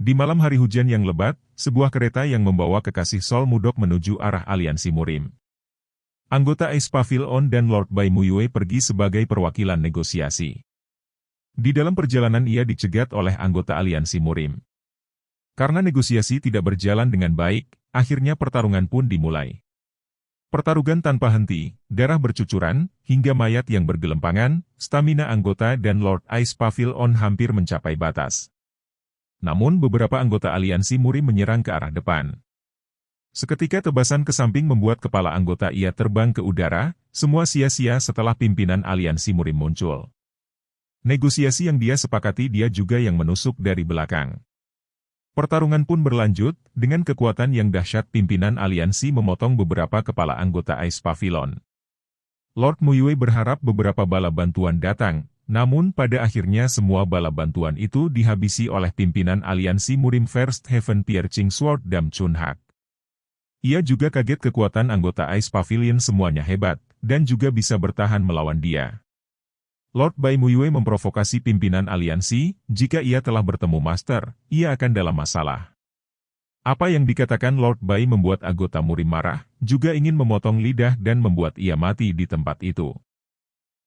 Di malam hari hujan yang lebat, sebuah kereta yang membawa kekasih Sol Mudok menuju arah aliansi Murim. Anggota Ace Pavilion dan Lord Bai Muyue pergi sebagai perwakilan negosiasi. Di dalam perjalanan ia dicegat oleh anggota aliansi Murim. Karena negosiasi tidak berjalan dengan baik, akhirnya pertarungan pun dimulai. Pertarungan tanpa henti, darah bercucuran, hingga mayat yang bergelempangan, stamina anggota dan Lord Ice Pavilion hampir mencapai batas. Namun beberapa anggota aliansi Murim menyerang ke arah depan. Seketika tebasan ke samping membuat kepala anggota ia terbang ke udara, semua sia-sia setelah pimpinan aliansi Murim muncul. Negosiasi yang dia sepakati dia juga yang menusuk dari belakang. Pertarungan pun berlanjut, dengan kekuatan yang dahsyat pimpinan aliansi memotong beberapa kepala anggota Ice Pavilion. Lord Muyue berharap beberapa bala bantuan datang, namun pada akhirnya semua bala bantuan itu dihabisi oleh pimpinan aliansi Murim First Heaven Piercing Sword Dam Chunhak. Ia juga kaget kekuatan anggota Ice Pavilion semuanya hebat, dan juga bisa bertahan melawan dia. Lord Bai Muyue memprovokasi pimpinan aliansi, jika ia telah bertemu Master, ia akan dalam masalah. Apa yang dikatakan Lord Bai membuat anggota Murim marah, juga ingin memotong lidah dan membuat ia mati di tempat itu.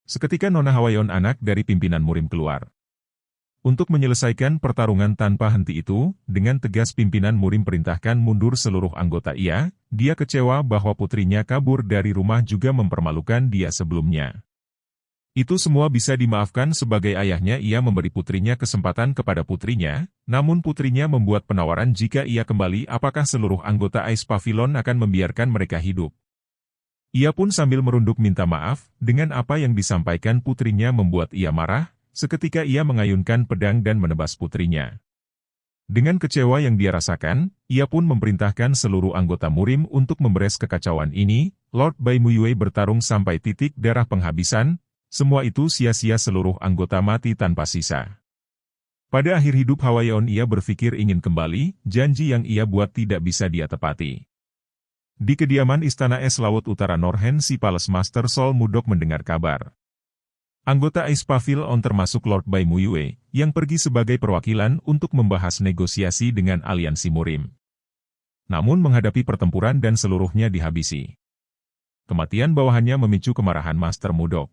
Seketika Nona Hwayeon anak dari pimpinan Murim keluar. Untuk menyelesaikan pertarungan tanpa henti itu, dengan tegas pimpinan Murim perintahkan mundur seluruh anggota dia kecewa bahwa putrinya kabur dari rumah juga mempermalukan dia sebelumnya. Itu semua bisa dimaafkan sebagai ayahnya ia memberi putrinya kesempatan kepada putrinya, namun putrinya membuat penawaran jika ia kembali apakah seluruh anggota Ice Pavilion akan membiarkan mereka hidup. Ia pun sambil merunduk minta maaf, dengan apa yang disampaikan putrinya membuat ia marah, seketika ia mengayunkan pedang dan menebas putrinya. Dengan kecewa yang dia rasakan, ia pun memerintahkan seluruh anggota Murim untuk memberes kekacauan ini, Lord Bai Muyue bertarung sampai titik darah penghabisan. Semua itu sia-sia seluruh anggota mati tanpa sisa. Pada akhir hidup Hwayeon ia berpikir ingin kembali, janji yang ia buat tidak bisa dia tepati. Di kediaman Istana Es Laut Utara Norhen si Palace Master Sol Mudok mendengar kabar. Anggota Ice Pavilion termasuk Lord Bai Muyue, yang pergi sebagai perwakilan untuk membahas negosiasi dengan aliansi Murim. Namun menghadapi pertempuran dan seluruhnya dihabisi. Kematian bawahannya memicu kemarahan Master Mudok.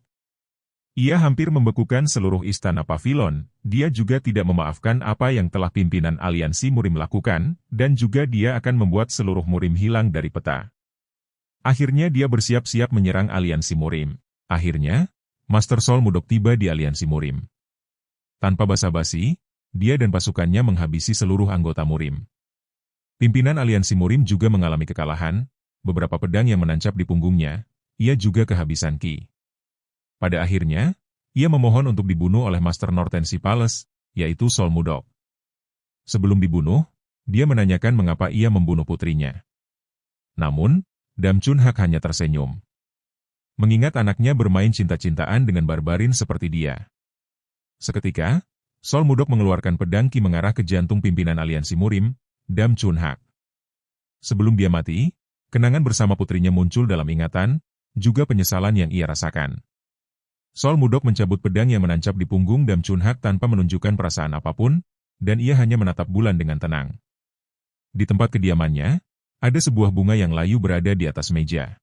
Ia hampir membekukan seluruh istana Pavilion, dia juga tidak memaafkan apa yang telah pimpinan aliansi Murim lakukan, dan juga dia akan membuat seluruh Murim hilang dari peta. Akhirnya dia bersiap-siap menyerang aliansi Murim. Akhirnya, Master Sol Mudok tiba di aliansi Murim. Tanpa basa-basi, dia dan pasukannya menghabisi seluruh anggota Murim. Pimpinan aliansi Murim juga mengalami kekalahan, beberapa pedang yang menancap di punggungnya, ia juga kehabisan ki. Pada akhirnya, ia memohon untuk dibunuh oleh Master Norten si Palace, yaitu Sol Mudok. Sebelum dibunuh, dia menanyakan mengapa ia membunuh putrinya. Namun, Dam Chunhak hanya tersenyum. Mengingat anaknya bermain cinta-cintaan dengan barbarin seperti dia. Seketika, Sol Mudok mengeluarkan pedang ki mengarah ke jantung pimpinan aliansi Murim, Dam Chunhak. Sebelum dia mati, kenangan bersama putrinya muncul dalam ingatan, juga penyesalan yang ia rasakan. Sol Mudok mencabut pedang yang menancap di punggung Dam Chunhak tanpa menunjukkan perasaan apapun, dan ia hanya menatap bulan dengan tenang. Di tempat kediamannya, ada sebuah bunga yang layu berada di atas meja.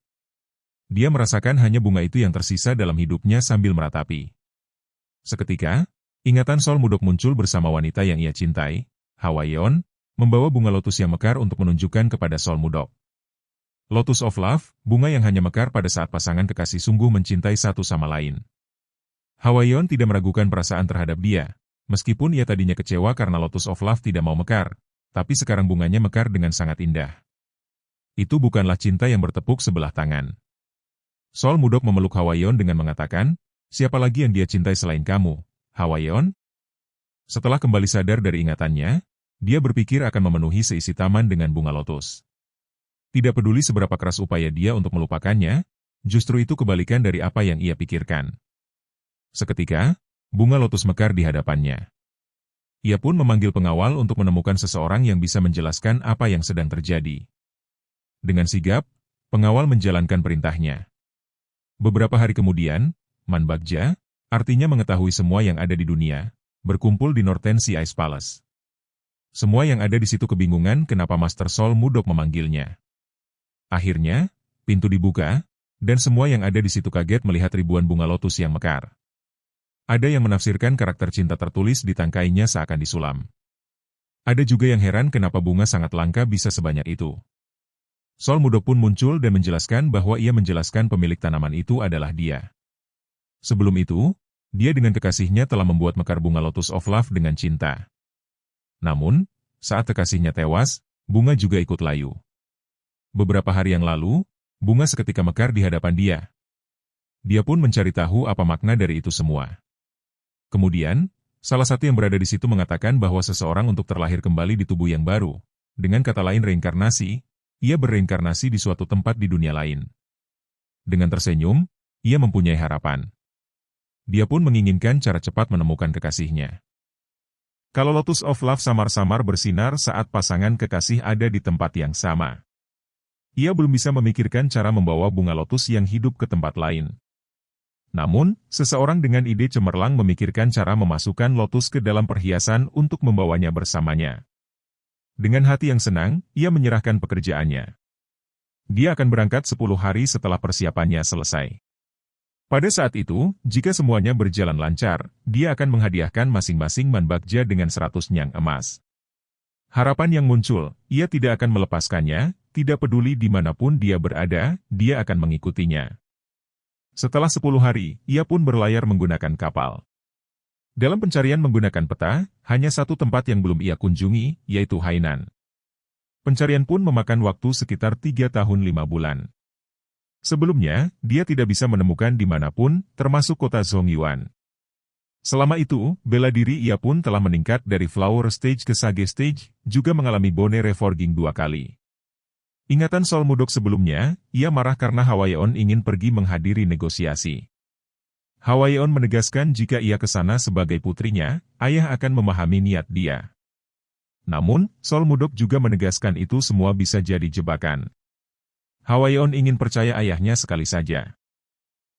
Dia merasakan hanya bunga itu yang tersisa dalam hidupnya sambil meratapi. Seketika, ingatan Sol Mudok muncul bersama wanita yang ia cintai, Hwayeon, membawa bunga lotus yang mekar untuk menunjukkan kepada Sol Mudok. Lotus of Love, bunga yang hanya mekar pada saat pasangan kekasih sungguh mencintai satu sama lain. Hwayeon tidak meragukan perasaan terhadap dia, meskipun ia tadinya kecewa karena Lotus of Love tidak mau mekar, tapi sekarang bunganya mekar dengan sangat indah. Itu bukanlah cinta yang bertepuk sebelah tangan. Sol Mudok memeluk Hwayeon dengan mengatakan, siapa lagi yang dia cintai selain kamu, Hwayeon? Setelah kembali sadar dari ingatannya, dia berpikir akan memenuhi seisi taman dengan bunga lotus. Tidak peduli seberapa keras upaya dia untuk melupakannya, justru itu kebalikan dari apa yang ia pikirkan. Seketika, bunga lotus mekar di hadapannya. Ia pun memanggil pengawal untuk menemukan seseorang yang bisa menjelaskan apa yang sedang terjadi. Dengan sigap, pengawal menjalankan perintahnya. Beberapa hari kemudian, Man Bagja, artinya mengetahui semua yang ada di dunia, berkumpul di Norten Sea Ice Palace. Semua yang ada di situ kebingungan kenapa Master Sol Mudok memanggilnya. Akhirnya, pintu dibuka, dan semua yang ada di situ kaget melihat ribuan bunga lotus yang mekar. Ada yang menafsirkan karakter cinta tertulis di tangkainya seakan disulam. Ada juga yang heran kenapa bunga sangat langka bisa sebanyak itu. Sol Mudok pun muncul dan menjelaskan bahwa ia menjelaskan pemilik tanaman itu adalah dia. Sebelum itu, dia dengan kekasihnya telah membuat mekar bunga Lotus of Love dengan cinta. Namun, saat kekasihnya tewas, bunga juga ikut layu. Beberapa hari yang lalu, bunga seketika mekar di hadapan dia. Dia pun mencari tahu apa makna dari itu semua. Kemudian, salah satu yang berada di situ mengatakan bahwa seseorang untuk terlahir kembali di tubuh yang baru. Dengan kata lain reinkarnasi, ia bereinkarnasi di suatu tempat di dunia lain. Dengan tersenyum, ia mempunyai harapan. Dia pun menginginkan cara cepat menemukan kekasihnya. Kalau Lotus of Love samar-samar bersinar saat pasangan kekasih ada di tempat yang sama. Ia belum bisa memikirkan cara membawa bunga lotus yang hidup ke tempat lain. Namun, seseorang dengan ide cemerlang memikirkan cara memasukkan lotus ke dalam perhiasan untuk membawanya bersamanya. Dengan hati yang senang, ia menyerahkan pekerjaannya. Dia akan berangkat 10 hari setelah persiapannya selesai. Pada saat itu, jika semuanya berjalan lancar, dia akan menghadiahkan masing-masing manbagja dengan 100 nyang emas. Harapan yang muncul, ia tidak akan melepaskannya, tidak peduli dimanapun dia berada, dia akan mengikutinya. Setelah 10 hari, ia pun berlayar menggunakan kapal. Dalam pencarian menggunakan peta, hanya satu tempat yang belum ia kunjungi, yaitu Hainan. Pencarian pun memakan waktu sekitar 3 tahun 5 bulan. Sebelumnya, dia tidak bisa menemukan dimanapun, termasuk kota Zongyuan. Selama itu, bela diri ia pun telah meningkat dari Flower Stage ke Sage Stage, juga mengalami bone reforging 2 kali. Ingatan Sol Mudok sebelumnya, ia marah karena Hwaeon ingin pergi menghadiri negosiasi. Hwaeon menegaskan jika ia ke sana sebagai putrinya, ayah akan memahami niat dia. Namun, Sol Mudok juga menegaskan itu semua bisa jadi jebakan. Hwaeon ingin percaya ayahnya sekali saja.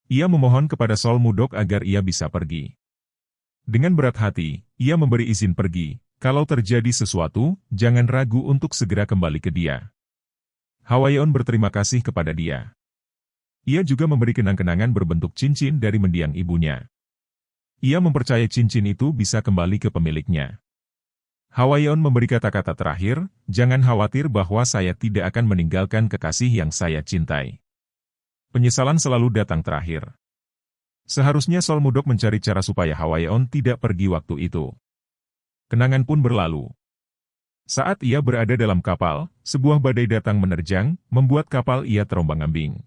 Ia memohon kepada Sol Mudok agar ia bisa pergi. Dengan berat hati, ia memberi izin pergi. Kalau terjadi sesuatu, jangan ragu untuk segera kembali ke dia. Hwaeon berterima kasih kepada dia. Ia juga memberi kenang-kenangan berbentuk cincin dari mendiang ibunya. Ia mempercayai cincin itu bisa kembali ke pemiliknya. Hwaeon memberi kata-kata terakhir, jangan khawatir bahwa saya tidak akan meninggalkan kekasih yang saya cintai. Penyesalan selalu datang terakhir. Seharusnya Sol Mudok mencari cara supaya Hwaeon tidak pergi waktu itu. Kenangan pun berlalu. Saat ia berada dalam kapal, sebuah badai datang menerjang, membuat kapal ia terombang-ambing.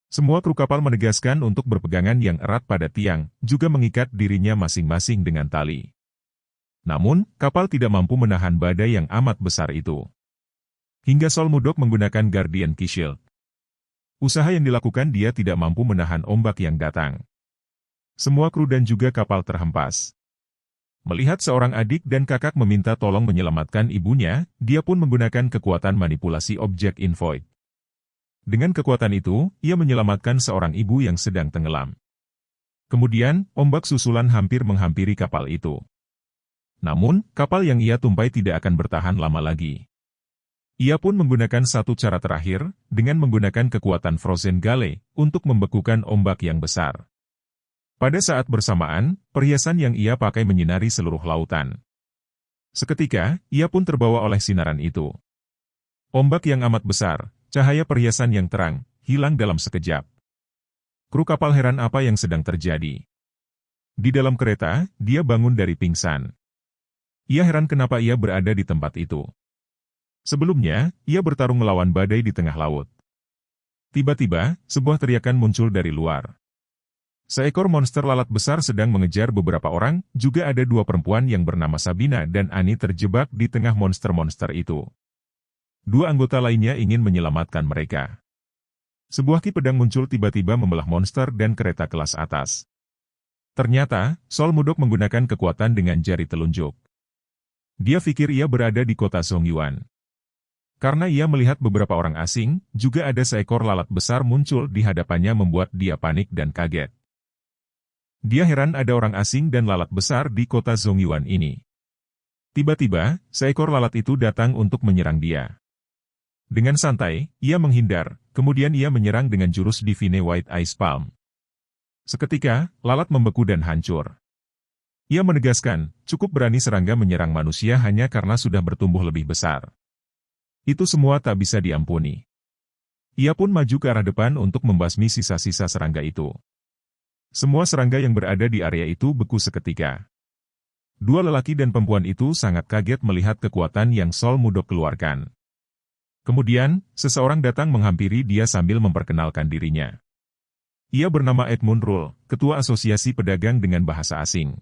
Semua kru kapal menegaskan untuk berpegangan yang erat pada tiang, juga mengikat dirinya masing-masing dengan tali. Namun, kapal tidak mampu menahan badai yang amat besar itu. Hingga Sol Mudok menggunakan Guardian Key Shield. Usaha yang dilakukan dia tidak mampu menahan ombak yang datang. Semua kru dan juga kapal terhempas. Melihat seorang adik dan kakak meminta tolong menyelamatkan ibunya, dia pun menggunakan kekuatan manipulasi objek in void. Dengan kekuatan itu, ia menyelamatkan seorang ibu yang sedang tenggelam. Kemudian, ombak susulan hampir menghampiri kapal itu. Namun, kapal yang ia tumpai tidak akan bertahan lama lagi. Ia pun menggunakan satu cara terakhir, dengan menggunakan kekuatan Frozen Gale, untuk membekukan ombak yang besar. Pada saat bersamaan, perhiasan yang ia pakai menyinari seluruh lautan. Seketika, ia pun terbawa oleh sinaran itu. Ombak yang amat besar, cahaya perhiasan yang terang, hilang dalam sekejap. Kru kapal heran apa yang sedang terjadi. Di dalam kereta, dia bangun dari pingsan. Ia heran kenapa ia berada di tempat itu. Sebelumnya, ia bertarung melawan badai di tengah laut. Tiba-tiba, sebuah teriakan muncul dari luar. Seekor monster lalat besar sedang mengejar beberapa orang, juga ada 2 perempuan yang bernama Sabina dan Ani terjebak di tengah monster-monster itu. 2 anggota lainnya ingin menyelamatkan mereka. Sebuah ki pedang muncul tiba-tiba membelah monster dan kereta kelas atas. Ternyata, Sol Mudok menggunakan kekuatan dengan jari telunjuk. Dia pikir ia berada di kota Zongyuan. Karena ia melihat beberapa orang asing, juga ada seekor lalat besar muncul di hadapannya membuat dia panik dan kaget. Dia heran ada orang asing dan lalat besar di kota Zongyuan ini. Tiba-tiba, seekor lalat itu datang untuk menyerang dia. Dengan santai, ia menghindar, kemudian ia menyerang dengan jurus Divine White Ice Palm. Seketika, lalat membeku dan hancur. Ia menegaskan, cukup berani serangga menyerang manusia hanya karena sudah bertumbuh lebih besar. Itu semua tak bisa diampuni. Ia pun maju ke arah depan untuk membasmi sisa-sisa serangga itu. Semua serangga yang berada di area itu beku seketika. Dua lelaki dan perempuan itu sangat kaget melihat kekuatan yang Sol Mudok keluarkan. Kemudian, seseorang datang menghampiri dia sambil memperkenalkan dirinya. Ia bernama Edmund Rule, Ketua Asosiasi Pedagang dengan Bahasa Asing.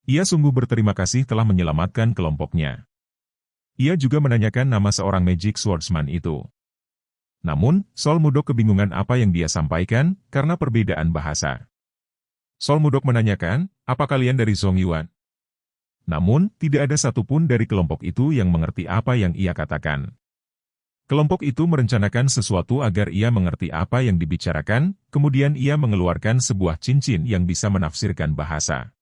Ia sungguh berterima kasih telah menyelamatkan kelompoknya. Ia juga menanyakan nama seorang Magic Swordsman itu. Namun, Sol Mudok kebingungan apa yang dia sampaikan, karena perbedaan bahasa. Sol Mudok menanyakan, apa kalian dari Zhong Yuan? Namun, tidak ada satupun dari kelompok itu yang mengerti apa yang ia katakan. Kelompok itu merencanakan sesuatu agar ia mengerti apa yang dibicarakan, kemudian ia mengeluarkan sebuah cincin yang bisa menafsirkan bahasa.